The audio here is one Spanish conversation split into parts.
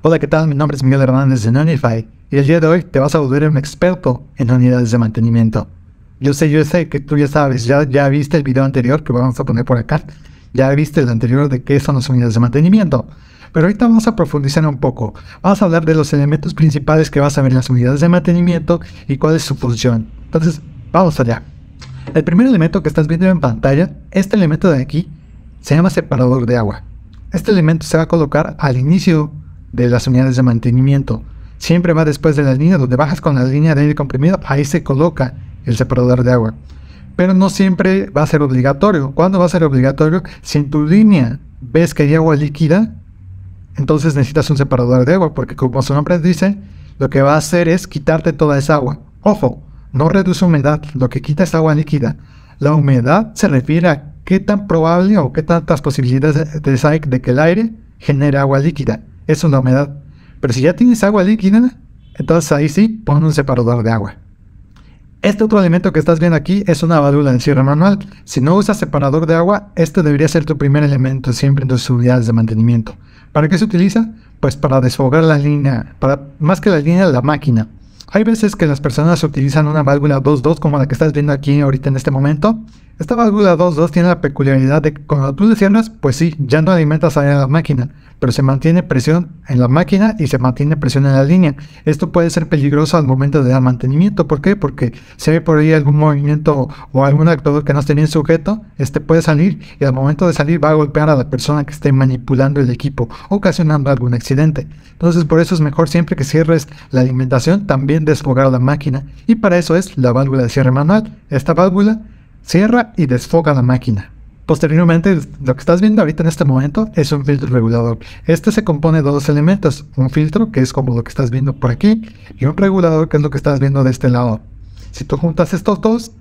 Hola, ¿qué tal? Mi nombre es Miguel Hernández de Nonify y el día de hoy te vas a volver un experto en unidades de mantenimiento. Yo sé que tú ya sabes, ya viste el video anterior que vamos a poner por acá, ya viste el anterior de qué son las unidades de mantenimiento, pero ahorita vamos a profundizar un poco. Vamos a hablar de los elementos principales que vas a ver en las unidades de mantenimiento y cuál es su función. Entonces, vamos allá. El primer elemento que estás viendo en pantalla, este elemento de aquí, se llama separador de agua. Este elemento se va a colocar al inicio de las unidades de mantenimiento. Siempre va después de la línea, donde bajas con la línea de aire comprimido, ahí se coloca el separador de agua. Pero no siempre va a ser obligatorio. ¿Cuándo va a ser obligatorio? Si en tu línea ves que hay agua líquida, entonces necesitas un separador de agua, porque como su nombre dice, lo que va a hacer es quitarte toda esa agua. Ojo, no reduce humedad, lo que quita es agua líquida. La humedad se refiere a qué tan probable o qué tantas posibilidades hay de que el aire genere agua líquida. Eso es la humedad. Pero si ya tienes agua líquida, entonces ahí sí, pon un separador de agua. Este otro elemento que estás viendo aquí es una válvula de cierre manual. Si no usas separador de agua, este debería ser tu primer elemento siempre en tus unidades de mantenimiento. ¿Para qué se utiliza? Pues para desfogar la línea, más que la línea, la máquina. Hay veces que las personas utilizan una válvula 2.2 como la que estás viendo aquí ahorita en este momento. Esta válvula 2.2 tiene la peculiaridad de que cuando tú le cierras, pues sí, ya no alimentas a la máquina, pero se mantiene presión en la máquina y se mantiene presión en la línea. Esto puede ser peligroso al momento de dar mantenimiento. ¿Por qué? Porque si hay por ahí algún movimiento o algún actuador que no esté bien sujeto, este puede salir y al momento de salir va a golpear a la persona que esté manipulando el equipo, ocasionando algún accidente. Entonces por eso es mejor siempre que cierres la alimentación, también desfogar la máquina, y para eso es la válvula de cierre manual. Esta válvula cierra y desfoga la máquina. Posteriormente, lo que estás viendo ahorita en este momento es un filtro regulador. Este se compone de dos elementos, un filtro, que es como lo que estás viendo por aquí, y un regulador, que es lo que estás viendo de este lado. Si tú juntas estos dos,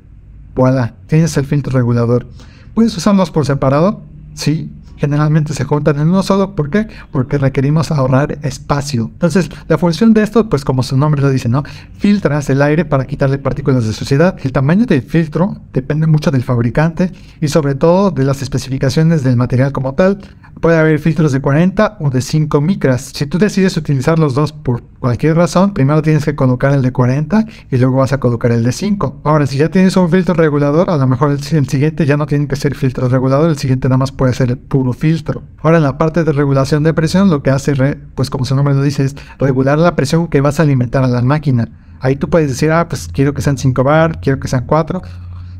voilà, tienes el filtro regulador. ¿Puedes usarlos por separado? Sí. Generalmente se juntan en uno solo. ¿Por qué? Porque requerimos ahorrar espacio. Entonces, la función de esto, pues como su nombre lo dice, ¿no? Filtras el aire para quitarle partículas de suciedad. El tamaño del filtro depende mucho del fabricante y sobre todo de las especificaciones del material como tal. Puede haber filtros de 40 o de 5 micras. Si tú decides utilizar los dos por cualquier razón, primero tienes que colocar el de 40 y luego vas a colocar el de 5. Ahora, si ya tienes un filtro regulador, a lo mejor el siguiente ya no tiene que ser filtro regulador, el siguiente nada más puede ser el puro filtro. Ahora, en la parte de regulación de presión, lo que hace, pues como su nombre lo dice, es regular la presión que vas a alimentar a la máquina. Ahí tú puedes decir, pues quiero que sean 5 bar, quiero que sean 4.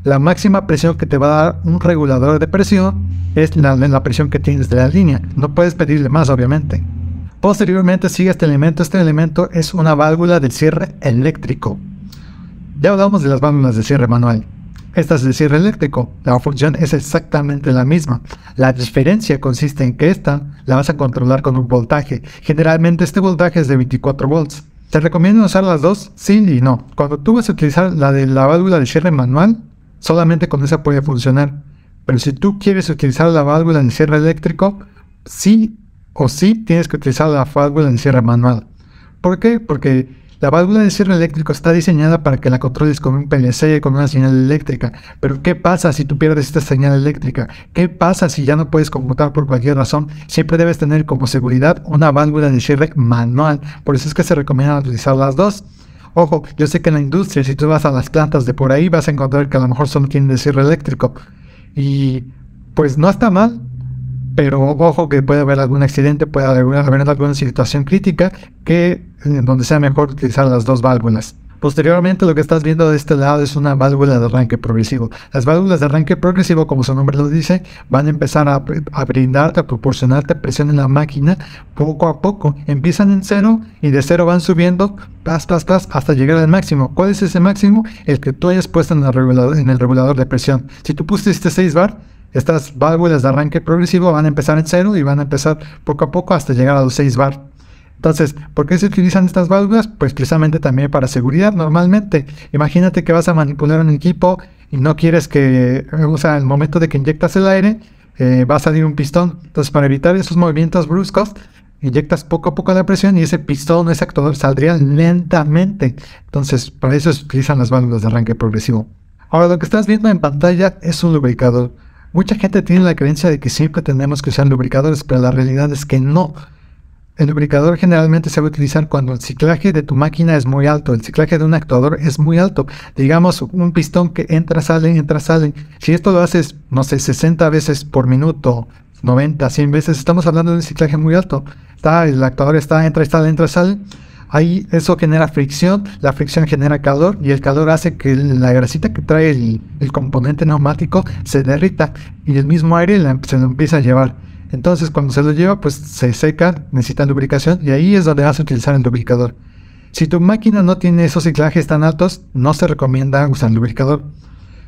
La máxima presión que te va a dar un regulador de presión es la presión que tienes de la línea. No puedes pedirle más, obviamente. Posteriormente sigue este elemento. Este elemento es una válvula de cierre eléctrico. Ya hablamos de las válvulas de cierre manual. Esta es de cierre eléctrico. La función es exactamente la misma. La diferencia consiste en que esta la vas a controlar con un voltaje. Generalmente este voltaje es de 24 volts. ¿Te recomiendo usar las dos? Sí y no. Cuando tú vas a utilizar la de la válvula de cierre manual, solamente con esa puede funcionar. Pero si tú quieres utilizar la válvula de cierre eléctrico, sí o sí tienes que utilizar la válvula de cierre manual. ¿Por qué? Porque la válvula de cierre eléctrico está diseñada para que la controles con un PLC, con una señal eléctrica. Pero ¿qué pasa si tú pierdes esta señal eléctrica? ¿Qué pasa si ya no puedes conmutar por cualquier razón? Siempre debes tener como seguridad una válvula de cierre manual. Por eso es que se recomienda utilizar las dos. Ojo, yo sé que en la industria, si tú vas a las plantas de por ahí, vas a encontrar que a lo mejor solo tienen de cierre eléctrico. Y pues no está mal, pero ojo que puede haber algún accidente, puede haber alguna situación crítica donde sea mejor utilizar las dos válvulas. Posteriormente, lo que estás viendo de este lado es una válvula de arranque progresivo. Las válvulas de arranque progresivo, como su nombre lo dice, van a empezar a brindarte, a proporcionarte presión en la máquina poco a poco. Empiezan en 0 y de 0 van subiendo hasta llegar al máximo. ¿Cuál es ese máximo? El que tú hayas puesto en el regulador de presión. Si tú pusiste 6 bar, estas válvulas de arranque progresivo van a empezar en 0 y van a empezar poco a poco hasta llegar a los 6 bar. Entonces, ¿por qué se utilizan estas válvulas? Pues precisamente también para seguridad. Normalmente, imagínate que vas a manipular un equipo y no quieres que, al momento de que inyectas el aire, va a salir un pistón. Entonces, para evitar esos movimientos bruscos, inyectas poco a poco la presión y ese pistón, ese actuador saldría lentamente. Entonces, para eso se utilizan las válvulas de arranque progresivo. Ahora, lo que estás viendo en pantalla es un lubricador. Mucha gente tiene la creencia de que siempre tenemos que usar lubricadores, pero la realidad es que no. El lubricador generalmente se va a utilizar cuando el ciclaje de tu máquina es muy alto, el ciclaje de un actuador es muy alto. Digamos, un pistón que entra, sale, entra, sale. Si esto lo haces, no sé, 60 veces por minuto, 90, 100 veces, estamos hablando de un ciclaje muy alto. El actuador entra, sale, entra, sale. Ahí eso genera fricción, la fricción genera calor y el calor hace que la grasita que trae el componente neumático se derrita y el mismo aire se lo empieza a llevar. Entonces cuando se lo lleva pues se seca, necesita lubricación y ahí es donde vas a utilizar el lubricador. Si tu máquina no tiene esos ciclajes tan altos, no se recomienda usar lubricador.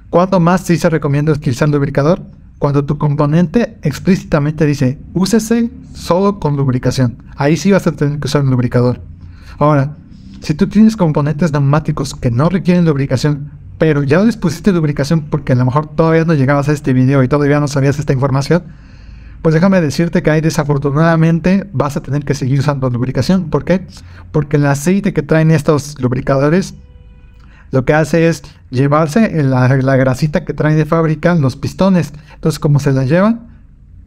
¿Cuándo más sí se recomienda utilizar lubricador? Cuando tu componente explícitamente dice úsese solo con lubricación. Ahí sí vas a tener que usar un lubricador. Ahora, si tú tienes componentes neumáticos que no requieren lubricación, pero ya les pusiste lubricación porque a lo mejor todavía no llegabas a este video y todavía no sabías esta información, pues déjame decirte que ahí desafortunadamente vas a tener que seguir usando lubricación. ¿Por qué? Porque el aceite que traen estos lubricadores lo que hace es llevarse la grasita que traen de fábrica, los pistones. Entonces como se la llevan,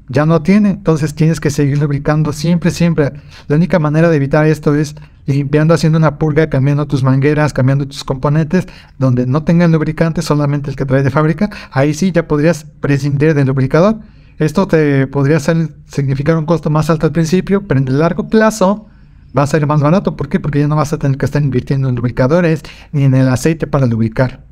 ya no tiene, entonces tienes que seguir lubricando siempre, siempre. La única manera de evitar esto es limpiando, haciendo una purga, cambiando tus mangueras, cambiando tus componentes, donde no tengan lubricante, solamente el que trae de fábrica. Ahí sí ya podrías prescindir del lubricador. Esto te podría significar un costo más alto al principio, pero en el largo plazo va a ser más barato. ¿Por qué? Porque ya no vas a tener que estar invirtiendo en lubricadores ni en el aceite para lubricar.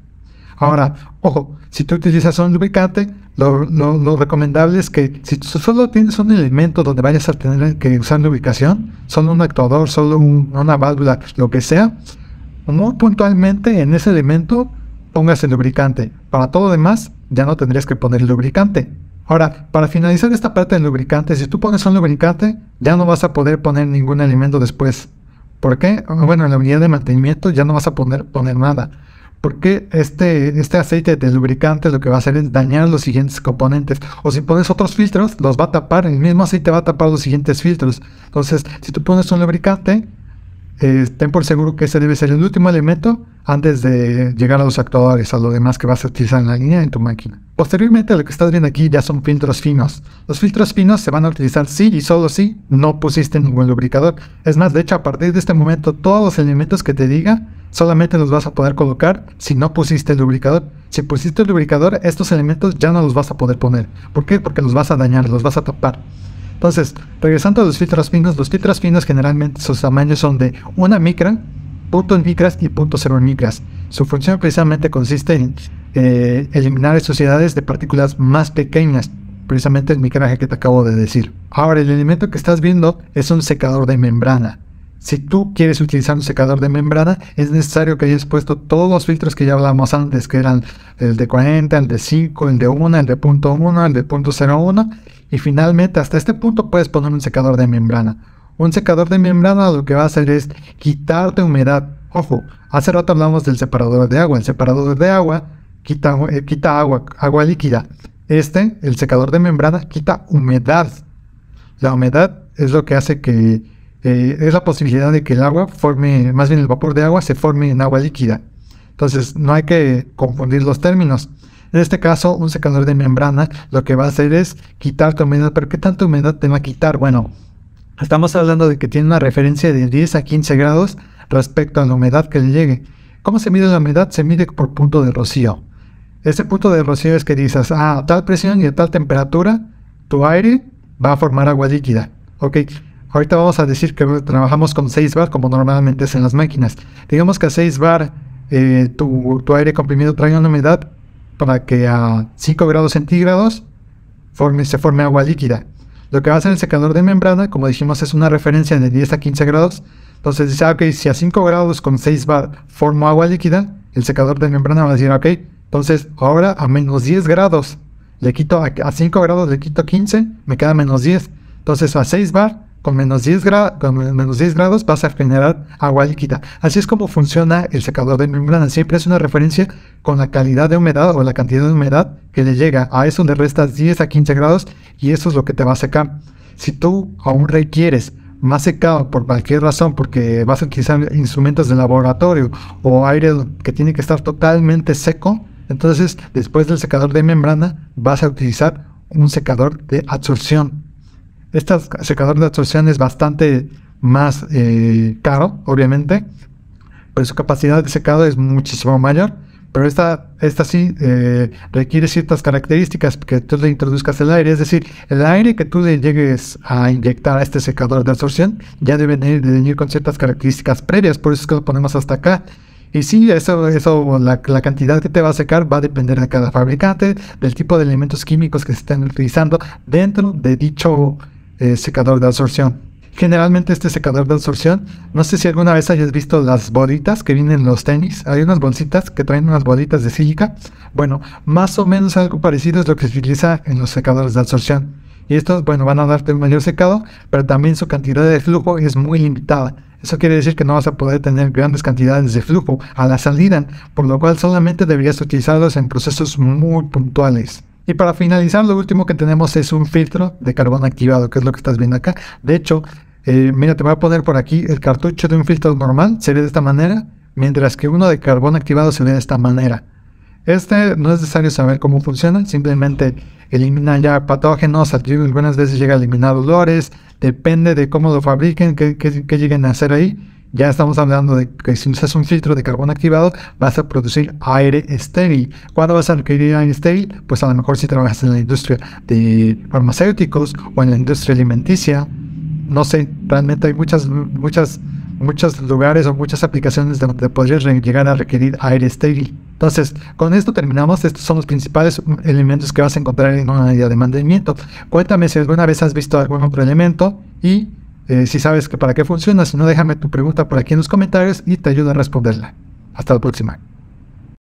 Ahora, ojo, si tú utilizas un lubricante, lo recomendable es que si tú solo tienes un elemento donde vayas a tener que usar lubricación, solo un actuador, solo una válvula, lo que sea, muy puntualmente en ese elemento pongas el lubricante. Para todo lo demás, ya no tendrías que poner el lubricante. Ahora, para finalizar esta parte del lubricante, si tú pones un lubricante, ya no vas a poder poner ningún elemento después. ¿Por qué? Bueno, en la unidad de mantenimiento ya no vas a poner nada. Porque este aceite de lubricante lo que va a hacer es dañar los siguientes componentes. O si pones otros filtros, los va a tapar. El mismo aceite va a tapar los siguientes filtros. Entonces, si tú pones un lubricante, ten por seguro que ese debe ser el último elemento antes de llegar a los actuadores, a lo demás que vas a utilizar en la línea en tu máquina. Posteriormente, lo que estás viendo aquí ya son filtros finos. Los filtros finos se van a utilizar si y solo si no pusiste ningún lubricador. Es más, de hecho, a partir de este momento, todos los elementos que te diga solamente los vas a poder colocar si no pusiste el lubricador. Si pusiste el lubricador, estos elementos ya no los vas a poder poner. ¿Por qué? Porque los vas a dañar, los vas a tapar. Entonces, regresando a los filtros finos generalmente sus tamaños son de 1 micra, 0.1 micras y 0.0 micras. Su función precisamente consiste en eliminar suciedades de partículas más pequeñas, precisamente el micraje que te acabo de decir. Ahora, el elemento que estás viendo es un secador de membrana. Si tú quieres utilizar un secador de membrana, es necesario que hayas puesto todos los filtros que ya hablamos antes, que eran el de 40, el de 5, el de 1, el de 0.1, el de 0.01, y finalmente hasta este punto puedes poner un secador de membrana. Un secador de membrana lo que va a hacer es quitarte humedad. Ojo, hace rato hablamos del separador de agua. El separador de agua quita agua líquida. El secador de membrana, quita humedad. La humedad es lo que hace que es la posibilidad de que el agua forme, más bien el vapor de agua se forme en agua líquida. Entonces no hay que confundir los términos. En este caso, un secador de membrana lo que va a hacer es quitarte humedad. ¿Pero qué tanta humedad te va a quitar? Bueno, estamos hablando de que tiene una referencia de 10 a 15 grados respecto a la humedad que le llegue. ¿Cómo se mide la humedad? Se mide por punto de rocío. Ese punto de rocío es que dices, a tal presión y a tal temperatura, tu aire va a formar agua líquida. Ok, ahorita vamos a decir que trabajamos con 6 bar como normalmente es en las máquinas. Digamos que a 6 bar tu aire comprimido trae una humedad para que a 5 grados centígrados se forme agua líquida. Lo que va a hacer el secador de membrana, como dijimos, es una referencia de 10 a 15 grados. Entonces dice, ok, si a 5 grados con 6 bar formo agua líquida, el secador de membrana va a decir, ok, entonces ahora a menos 10 grados, le quito a 5 grados, le quito 15, me queda menos 10. Entonces a 6 bar, con menos 10 grados vas a generar agua líquida. Así es como funciona el secador de membrana. Siempre es una referencia con la calidad de humedad o la cantidad de humedad que le llega. A eso le restas 10 a 15 grados y eso es lo que te va a secar. Si tú aún requieres más secado por cualquier razón, porque vas a utilizar instrumentos de laboratorio o aire que tiene que estar totalmente seco, entonces después del secador de membrana vas a utilizar un secador de absorción. Este secador de absorción es bastante más caro, obviamente, pero su capacidad de secado es muchísimo mayor. Pero esta sí requiere ciertas características que tú le introduzcas el aire. Es decir, el aire que tú le llegues a inyectar a este secador de absorción ya debe de venir con ciertas características previas. Por eso es que lo ponemos hasta acá. Y sí, la cantidad que te va a secar va a depender de cada fabricante, del tipo de elementos químicos que se estén utilizando dentro de dicho secador de absorción. Generalmente este secador de absorción, no sé si alguna vez hayas visto las bolitas que vienen en los tenis. Hay unas bolsitas que traen unas bolitas de sílica. Bueno, más o menos algo parecido es lo que se utiliza en los secadores de absorción. Y estos, bueno, van a darte un mayor secado, pero también su cantidad de flujo es muy limitada. Eso quiere decir que no vas a poder tener grandes cantidades de flujo a la salida, por lo cual solamente deberías utilizarlos en procesos muy puntuales. Y para finalizar, lo último que tenemos es un filtro de carbón activado, que es lo que estás viendo acá. De hecho, mira, te voy a poner por aquí el cartucho de un filtro normal, se ve de esta manera, mientras que uno de carbón activado se ve de esta manera. No es necesario saber cómo funciona, simplemente elimina ya patógenos, algunas veces llega a eliminar olores, depende de cómo lo fabriquen, qué lleguen a hacer ahí. Ya estamos hablando de que si usas un filtro de carbón activado, vas a producir aire estéril. ¿Cuándo vas a requerir aire estéril? Pues a lo mejor si trabajas en la industria de farmacéuticos o en la industria alimenticia. No sé, realmente hay muchos lugares o muchas aplicaciones donde podrías llegar a requerir aire estéril. Entonces, con esto terminamos. Estos son los principales elementos que vas a encontrar en una área de mantenimiento. Cuéntame si alguna vez has visto algún otro elemento y si sabes que para qué funciona. Si no, déjame tu pregunta por aquí en los comentarios y te ayudo a responderla. Hasta la próxima.